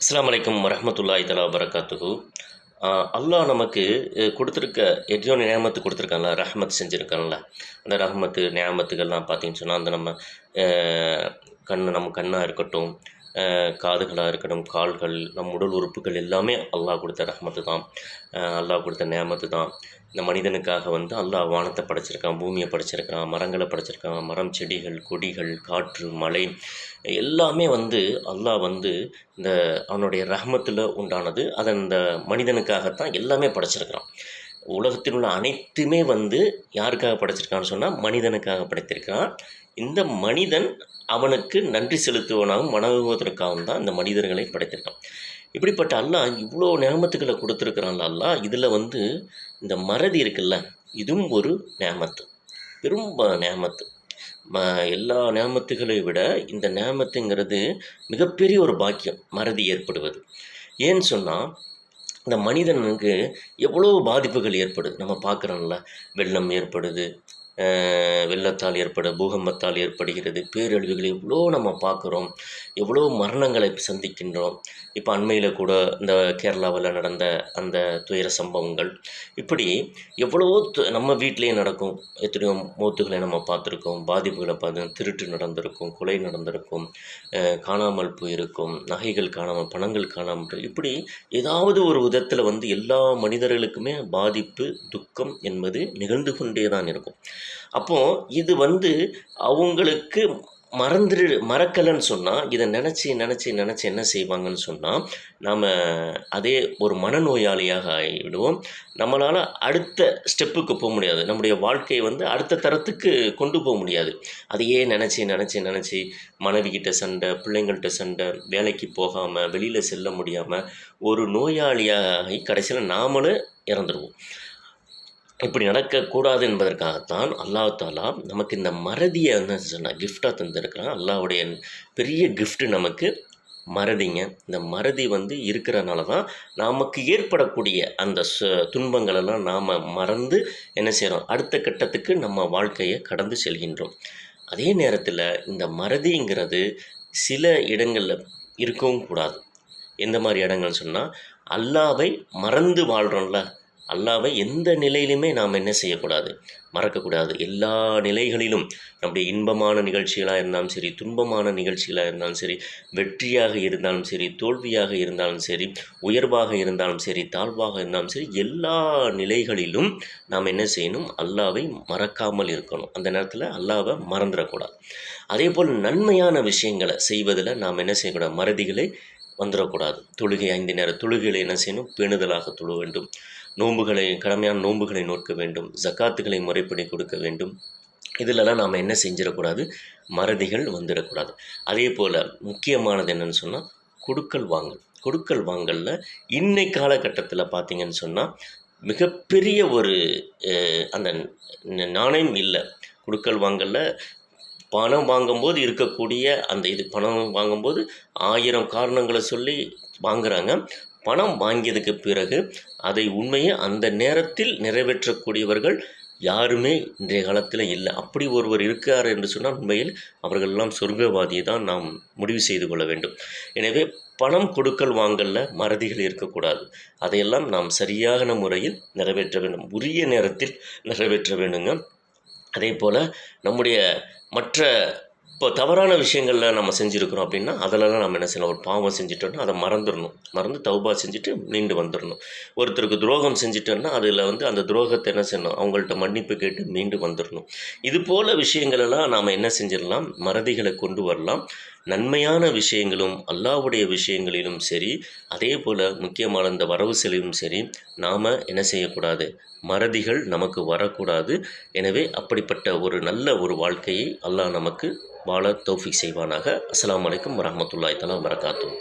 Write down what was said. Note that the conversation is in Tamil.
அஸ்ஸலாமு அலைக்கும் வரஹ்மத்துல்லாஹி தஆலா வபரகாத்துஹு. அல்லாஹ் நமக்கு கொடுத்துருக்க எத்தனையோ நியாமத்து கொடுத்துருக்கான்ல, ரஹ்மத் செஞ்சுருக்கான்ல. அந்த ரஹ்மத்து, நியாமத்துகள்லாம் பார்த்தீங்கன்னு சொன்னால், அந்த நம்ம நம்ம கண்ணா இருக்கட்டும், காதுகளாக இருக்கட்டும், கால்கள், நம் உடல் உறுப்புகள் எல்லாமே அல்லாஹ் கொடுத்த ரஹ்மத்து தான். அல்லாஹ் கொடுத்த நியாமத்து தான். இந்த மனிதனுக்காக அல்லாஹ் வானத்தை படைச்சிருக்கான், பூமியை படைச்சிருக்கான், மரங்களை படைச்சிருக்கான். மரம், செடிகள், கொடிகள், காற்று, மழை எல்லாமே அல்லாஹ் இந்த அவனுடைய ரஹ்மத்தில் உண்டானது. அது அந்த மனிதனுக்காகத்தான் எல்லாமே படைச்சிருக்கிறான். உலகத்தில் உள்ள அனைத்துமே யாருக்காக படைச்சிருக்கான்னு சொன்னால், மனிதனுக்காக படைத்திருக்கிறான். இந்த மனிதன் அவனுக்கு நன்றி செலுத்துவனாகவும் வணங்குவதற்காகவும் தான் இந்த மனிதர்களை படைத்திருக்கான். இப்படிப்பட்ட அல்லாஹ் இவ்வளோ நியாமத்துக்களை கொடுத்துருக்குறான்ல அல்லாஹ். இதில் இந்த மறதி இருக்குல்ல, இதுவும் ஒரு நியாமத்து, பெரும் நியாமத்து. எல்லா நியாமத்துகளை விட இந்த நியாமத்துங்கிறது மிகப்பெரிய ஒரு பாக்கியம், மறதி ஏற்படுவது. ஏன்னு சொன்னால், இந்த மனிதனுக்கு எவ்வளோ பாதிப்புகள் ஏற்படுது. நம்ம பார்க்குறோம்ல, வெள்ளம் ஏற்படுது, வெள்ளத்தால் பூகம்பத்தால் ஏற்படுகிறது, பேரழிவுகள் எவ்வளோ நம்ம பார்க்குறோம், எவ்வளோ மரணங்களை சந்திக்கின்றோம். இப்போ அண்மையில் கூட இந்த கேரளாவில் நடந்த அந்த துயர சம்பவங்கள், இப்படி எவ்வளவோ நம்ம வீட்டிலேயே நடக்கும். எத்தனையோ மூத்துகளை நம்ம பார்த்துருக்கோம், பாதிப்புகளை பார்த்து, திருட்டு நடந்திருக்கும், கொலை நடந்திருக்கும், காணாமல் போயிருக்கும், நகைகள் காணாமல், பணங்கள் காணாமல், இப்படி ஏதாவது ஒரு விதத்தில் எல்லா மனிதர்களுக்குமே பாதிப்பு, துக்கம் என்பது நிகழ்ந்து கொண்டே தான் இருக்கும். அப்போது இது அவங்களுக்கு மறக்கலைன்னு சொன்னால், இதை நினச்சி என்ன செய்வாங்கன்னு சொன்னால், நாம் அதே ஒரு மனநோயாளியாக ஆகிவிடுவோம். நம்மளால் அடுத்த ஸ்டெப்புக்கு போக முடியாது. நம்முடைய வாழ்க்கையை அடுத்த தரத்துக்கு கொண்டு போக முடியாது. அதையே நினச்சி மனைவிக்கிட்ட சண்டை, பிள்ளைங்கள்ட்ட சண்டை, வேலைக்கு போகாமல், வெளியில் செல்ல முடியாமல் ஒரு நோயாளியாகி கடைசியில் நாமளும் இறந்துடுவோம். இப்படி நடக்கக்கூடாது என்பதற்காகத்தான் அல்லாஹ் தாலா நமக்கு இந்த மறதியை சொன்னால் கிஃப்டாக தந்திருக்கிறான். அல்லாஹ்வுடைய பெரிய கிஃப்ட்டு நமக்கு மறதிங்க. இந்த மறதி இருக்கிறனால தான் நமக்கு ஏற்படக்கூடிய அந்த துன்பங்களெல்லாம் நாம் மறந்து என்ன செய்கிறோம், அடுத்த கட்டத்துக்கு நம்ம வாழ்க்கையை கடந்து செல்கின்றோம். அதே நேரத்தில் இந்த மறதிங்கிறது சில இடங்களில் இருக்கவும் கூடாது. எந்த மாதிரி இடங்கள்னு சொன்னால், அல்லாவை மறந்து வாழ்கிறோம்ல, அல்லாவை எந்த நிலையிலுமே நாம் என்ன செய்யக்கூடாது, மறக்கக்கூடாது. எல்லா நிலைகளிலும், நம்முடைய இன்பமான நிகழ்ச்சிகளாக இருந்தாலும் சரி, துன்பமான நிகழ்ச்சிகளாக இருந்தாலும் சரி, வெற்றியாக இருந்தாலும் சரி, தோல்வியாக இருந்தாலும் சரி, உயர்வாக இருந்தாலும் சரி, தாழ்வாக இருந்தாலும் சரி, எல்லா நிலைகளிலும் நாம் என்ன செய்யணும், அல்லாவை மறக்காமல் இருக்கணும். அந்த நேரத்தில் அல்லாவை மறந்துடக்கூடாது. அதே போல் நன்மையான விஷயங்களை செய்வதில் நாம் என்ன செய்யக்கூடாது, மறதிகளை வந்துடக்கூடாது. தொழுகை, 5 நேர தொழுகைகளை என்ன செய்யணும், பேணுதலாக தொழ வேண்டும். கடமையான நோன்புகளை நோக்க வேண்டும். ஜக்காத்துகளை முறைப்படி கொடுக்க வேண்டும். இதிலெல்லாம் நாம் என்ன செஞ்சிடக்கூடாது, மறதிகள் வந்துடக்கூடாது. அதே போல் முக்கியமானது என்னென்னு சொன்னால், கொடுக்கல் வாங்கலில் இன்னைக்கு காலகட்டத்தில் பார்த்திங்கன்னு சொன்னால் மிகப்பெரிய ஒரு அந்த நாணயம் இல்லை. கொடுக்கல் வாங்கலில் பணம் வாங்கும்போது இருக்கக்கூடிய அந்த பணம் வாங்கும்போது 1000 காரணங்களை சொல்லி வாங்குகிறாங்க. பணம் வாங்கியதுக்கு பிறகு அதை உண்மையை அந்த நேரத்தில் நிறைவேற்றக்கூடியவர்கள் யாருமே இன்றைய காலத்தில் இல்லை. அப்படி ஒருவர் இருக்கார் என்று சொன்னால், உண்மையில் அவர்களெல்லாம் சொர்க்கவாதியை தான் நாம் முடிவு செய்து கொள்ள வேண்டும். எனவே பணம் கொடுக்கல் வாங்கலில் மறதிகள் இருக்கக்கூடாது. அதையெல்லாம் நாம் சரியான முறையில் நிறைவேற்ற வேண்டும், உரிய நேரத்தில் நிறைவேற்ற வேண்டுங்க. அதே போல் நம்முடைய மற்ற இப்போ தவறான விஷயங்களில் நம்ம செஞ்சுருக்கிறோம் அப்படின்னா, அதிலலாம் நம்ம என்ன செய்யணும், ஒரு பாவம் செஞ்சுட்டோன்னா அதை மறந்து தௌபா செஞ்சுட்டு மீண்டு வந்துடணும். ஒருத்தருக்கு துரோகம் செஞ்சுட்டோன்னா அதில் அந்த துரோகத்தை என்ன செய்யணும், அவங்கள்ட்ட மன்னிப்பு கேட்டு மீண்டு வந்துடணும். இது போல் விஷயங்களெல்லாம் நாம் என்ன செஞ்சிடலாம், மறதிகளை கொண்டு வரலாம். நன்மையான விஷயங்களும் அல்லாஹ்வுடைய விஷயங்களிலும் சரி, அதே போல் முக்கியமான இந்த வரவு செலவும் சரி, நாம் என்ன செய்யக்கூடாது, மறதிகள் நமக்கு வரக்கூடாது. எனவே அப்படிப்பட்ட ஒரு நல்ல ஒரு வாழ்க்கையை அல்லாஹ் நமக்கு வாழ தௌஃபீக் செய்வானாக. அஸ்ஸலாமு அலைக்கும் வரஹ்மத்துல்லாஹி தஆலா வபரகாத்துஹு.